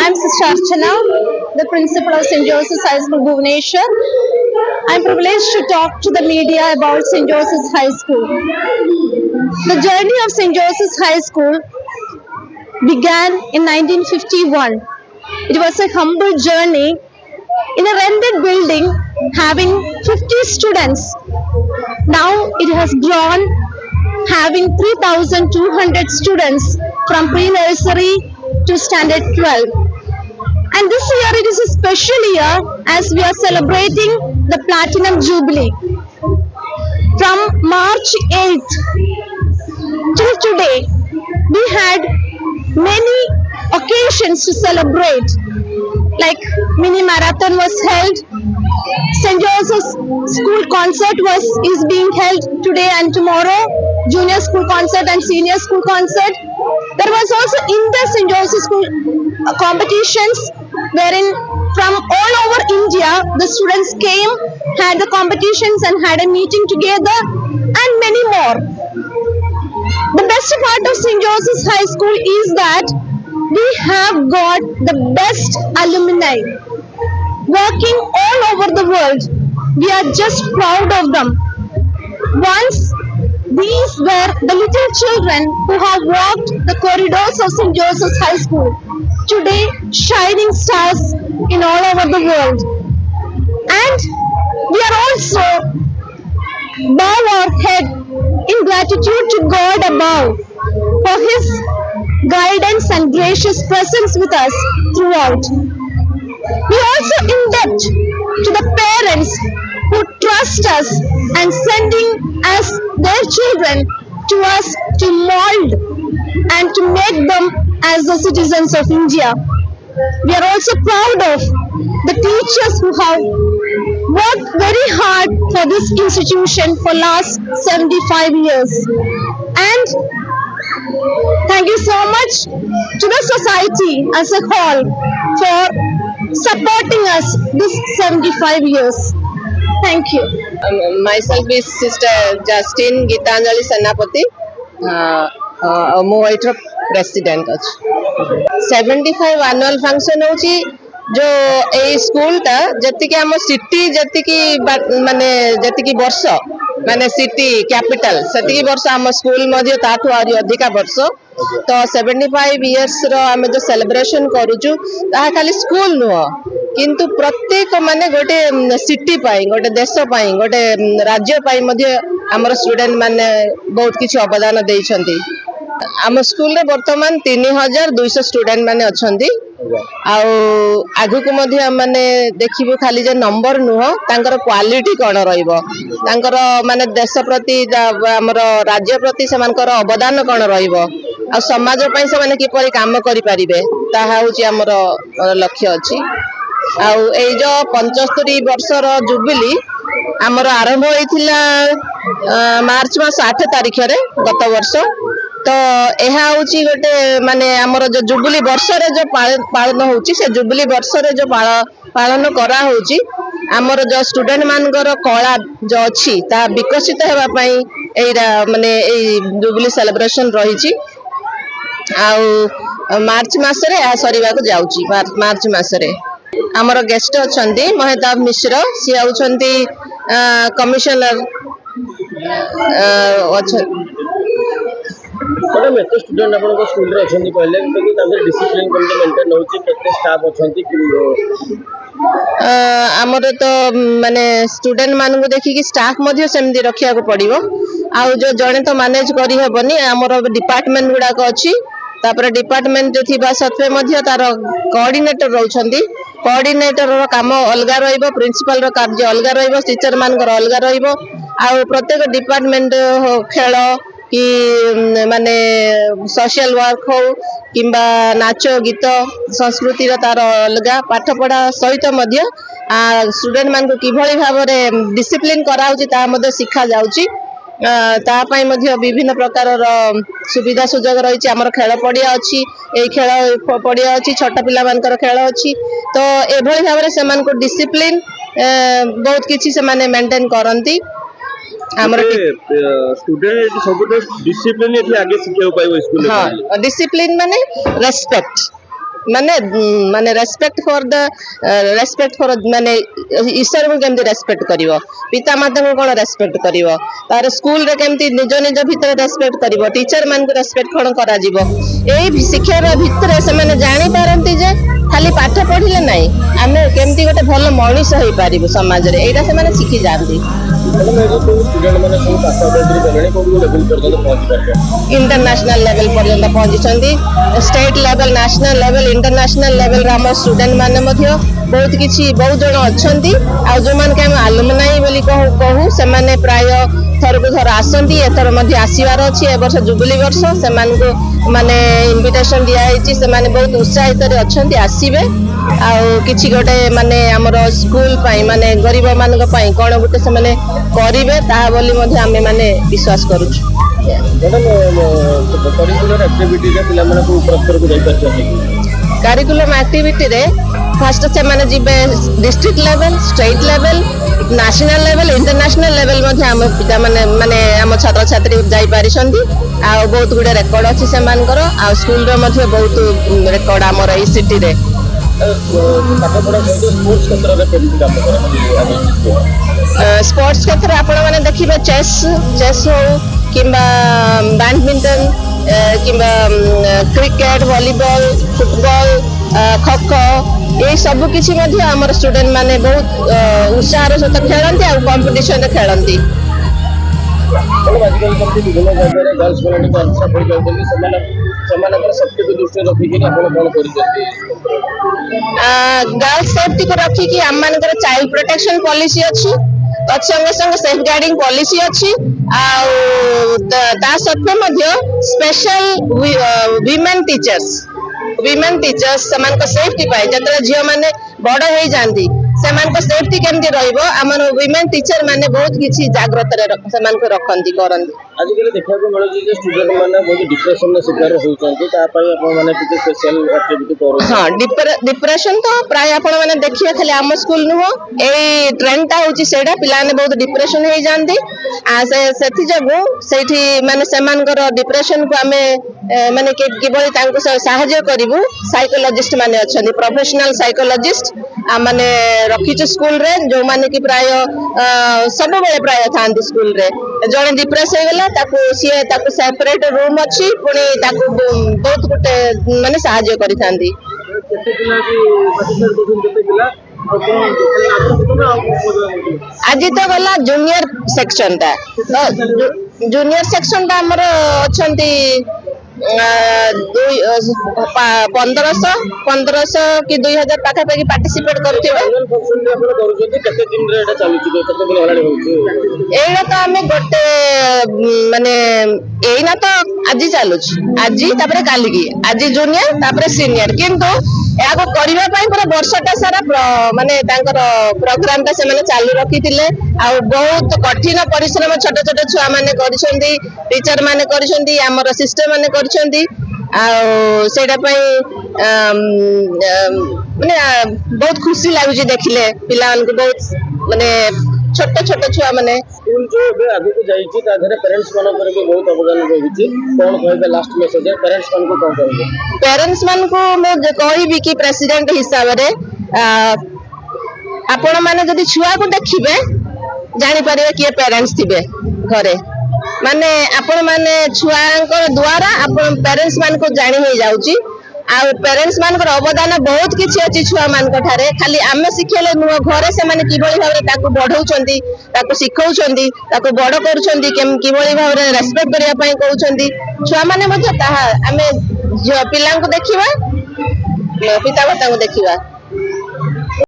am Sister Archana, the principal of St. Joseph's High School, Bhubaneswar. I am privileged to talk to the media about St. Joseph's High School. The journey of St. Joseph's High School began in 1951. It was a humble journey in a rented building having 50 students. Now it has grown, having 3,200 students from pre-nursery to standard 12. And this year it is a special year as we are celebrating the Platinum Jubilee. From March 8th till today, we had many occasions to celebrate, like mini marathon was held, St. Joseph's School concert is being held today and tomorrow, junior school concert and senior school concert. There was also inter St. Joseph's School competitions wherein from all over India the students came, had the competitions and had a meeting together, and many more. The best part of St. Joseph's High School is that we have got the best alumni working all over the world. We are just proud of them. Once these were the little children who have walked the corridors of St. Joseph's High School. Today, shining stars in all over the world. And we are also bow our head in gratitude to God above for His guidance and gracious presence with us throughout. We are also indebted to the parents who trust us and sending us their children to us to mold and to make them as the citizens of India. We are also proud of the teachers who have worked very hard for this institution for last 75 years. And thank you so much to the society as a whole for supporting us this 75 years. Thank you. Myself is Sister Justine Gitanjali Senapati. ମୁଁ president अच्छी 75 annual function होची जो ए school टा जति आम city जति माने जति वर्ष माने सिटी कैपिटल सेति वर्ष आम स्कूल मध्ये ताठू आरी अधिका वर्ष तो 75 इयर्स रो आम जो सेलिब्रेशन करूचु ता खाली स्कूल नुह किंतु प्रत्येक माने गोटे सिटी पाई गोटे देश पाई गोटे राज्य पाई मध्ये हमर स्टूडेंट माने बहुत किछि अवदान देइछंती। आम स्कूल रे वर्तमान 3200 स्टूडेंट माने अछंती आगु को मध्य माने देखिबो खाली जे नंबर नुह तांकर क्वालिटी कोन रहइबो तांकर माने देश प्रति हमर राज्य प्रति समानकर अवदान कोन रहइबो आ समाज पई से माने किपरि काम करि परिबे ताहा होची हमर लक्ष्य अछि आ ए जो 75 वर्ष रो जुबिली हमर आरंभ होइथिला मार्च मास 8 तारिख रे गत वर्ष तो यह हूँ गोटे माने आमर जो जुबली वर्ष रे जो पालन होची से जुबली वर्ष रे जो पालन करा होची आमर जो स्टूडेंट मानकर कला जो अच्छी ता विकसित हेबा पई एरा माने ए जुबली सेलिब्रेशन रही मार्च मास रे आ सरीबा को जाउची मार्च मास रे आमर गेस्ट अछंती महताब मिश्र सी आउछंती कमिश्नर मैडम एत स्टूडेंट आपन स्कूल रे अछंती कहले कि तांके डिसिप्लिन केमते मेंटेन होची केते स्टाफ अछंती आमर तो माने स्टूडेंट मान को देखि कि स्टाफ मध्ये सेमदी रखिया को पड़िबो आ जो जणे तो मैनेज करि हेबनी आमर डिपार्टमेंट गुडा को अछि तापर डिपार्टमेंट जो थिबा सत्वे मध्ये तार कोऑर्डिनेटर रहउछंती कोऑर्डिनेटर रो काम अलगा रहइबो प्रिंसिपल रो कार्य अलगा रहइबो टीचर मान को अलगा रहइबो आ प्रत्येक डिपार्टमेंट खेल कि माने सोशल वर्क हो किंबा नाच गीत संस्कृति रो तार अलगा पाठ पढ़ा सहित मध्य स्टूडेंट मान को किभଳି भाबरे डिसिप्लिन करा होची ता मध्य सिखा जाउची ता पई मध्य विभिन्न प्रकार रो सुविधा सुजोग रही हमर खेल पड़िया अच्छी ए खेल पड़िया अच्छी छोटा पिला मानकर खेल अच्छी तो एभଳି भाबरे से मान को डिसिप्लिन बहुत किछि से माने मेंटेन करंती हमर स्टूडेंट सब डिसिप्लिन एथि आगे सिखियो पाइबो स्कूल हां डिसिप्लिन माने रेस्पेक्ट माने माने रेस्पेक्ट फॉर माने ईश्वर को केमती रेस्पेक्ट करिवो पिता माता को कोन रेस्पेक्ट करिवो तार स्कूल रे केमती निज निज भीतर रेस्पेक्ट करिवो टीचर मान को रेस्पेक्ट कोन करा जिवो एई शिक्षा रे भीतर से माने जानि पारंती जे खाली पाठ पढ़िले नाही आमे केमती गोटे भलो मनुष्य होई पारिबो समाज रे एटा से माने शिखि जानती स्टूडेंट मैंने सब पास आउट करेंगे कोन लेवल पर्यंत पहुंच पारे इंटरनेशनल लेवल पर्यंत पहुंचछंती state level national level international level रे हम स्टूडेंट माने मध्य बहुत जन अछंती आ जो मान के हम अलुमनाई बोली कहू से माने प्राय थर को थर आसंती एथर मध्य आसीवार अछि ए वर्ष जुबली वर्ष से मान को माने इनविटेशन दिया हिची से माने बहुत उत्साहित रे अछंती आसीबे आ किछि गोटे माने हमर स्कूल पाई माने गरीब मानक पाई कोन गोटे से माने करिवे ता बोली मध्य हमें माने विश्वास करू मैडम करिकुलर एक्टिविटी रे पिला माने को ऊपर को जाई परछथि करिकुलम एक्टिविटी रे फर्स्ट से माने जिबे district level state level national level international level मध्ये हम पिता माने हम छात्र छात्री जाई पारिसंती आ बहुत गुडे रेकॉर्ड अछि से मानकर आ स्कूल रे मध्ये बहुत रेकॉर्ड हमर ई सिटी रे पाठ पढ़ा स्पोर्ट्स क्षेत्र रे केमती काम करथि स्पोर्ट्स क्षेत्र आपण माने देखिबे चेस हो किंबा बैडमिंटन किंबा cricket volleyball football kho kho ये सब किसी मध्ये हमर स्टूडेंट माने बहुत उत्साह सहित खेलंती आ कंपटीशन रे खेलंती आजकल कमती विभिन्न जगह गर्ल्स कम्युनिटी को अंश पड़ जाउछन समानकर शक्ति को दृष्टि रखी कि आपण कोन करिसेंती गर्ल्स सेफ्टी को रखी कि हम मानकर चाइल्ड प्रोटेक्शन पॉलिसी अछि संगे संगे सेफ गार्डिंग पॉलिसी अच्छी सत्वे मध्य स्पेशल वीमेन टीचर्स समान सेफ्टी पाए जतरा झियो माने बड़ हो जाती से सेफ्टी केमती रहिबो हमर वीमेन टीचर माने बहुत किछि जागृत रे समान को रखंती करंती आजिकल देखा को मिलुछि जे स्टूडेंट माने बहुत डिप्रेशन रे शिकार होउछंती ता पई आपण माने किछि स्पेशल एक्टिविटी करू हां डिप्रेशन तो प्राय आपण माने देखिए खाली हम स्कूल नु एई ट्रेंड ता होछि सेडा पिला ने बहुत डिप्रेशन हो जांती आ सेथि जगु सेठी माने समान डिप्रेशन को हमें माने किबळी तांको सहायता करिवु साइकोलॉजिस्ट माने अछंती प्रोफेशनल साइकोलॉजिस्ट आ माने रखिछु स्कूल रे जो माने कि प्राय सब बेले प्राय थांती स्कूल रे जने डिप्रेस हो गेला ताको सेपरेट रूम अछि पुनी ताको बहुत गुटे माने सहायता करि थांती केते पिला की पार्टिसिपेट करछन केते पिला आज तो गला जूनियर सेक्शन ता जूनियर सेक्शन ता हमर अछंती 1500 कि 2000 पाखा पाखी पार्टिसिपेट करथिबे केते दिन रे एटा चालुची केते दिन हलाडी होउची एटा तो हमें गोटे माने एइना तो आज चालुची आज तापरे काली की आज जूनियर तापरे सीनियर किंतु याको करिवा पई पूरा वर्षटा सारा माने तांकर प्रोग्राम ता से माने चालू रखिथिले आ बहुत कठिन परिश्रम छोट छोट छुआ माने करिसंती टीचर माने करिसंती हमर सिस्टम माने करिसंती आ सेटा पई माने बहुत खुशी लागुची देखिले पिला को बहुत माने छोट छोट छुआ माने स्कूल जो बे आगु को जाईची ता धरे पेरेंट्स माने पर के बहुत अवदान रहिची कोन कहबे लास्ट मेसेज है पेरेंट्स मान को कोन कहबे पेरेंट्स मान को मो कहिबी कि प्रेसिडेंट हिसाब रे आपण माने जदि छुआ को देखिबे जानि परिबे कि पेरेंट्स थिबे घरे माने आपण माने छुआंकर द्वारा आपण पेरेंट्स मान को जानि हो जाउची आ पेरेंट्स मान को अवदान बहुत किछि अछि छुआ मान को ठारे खाली आमे सिखेले नुवा घरे से माने किबळी भाबरे ताको बढ़ौचंती ताको सिखौचंती ताको बड़ करूचंती किबळी भाबरे रेस्पेक्ट करिया पई कहउचंती छुआ माने मते ताहा आमे पिलांको देखिबा पिता माता को देखिबा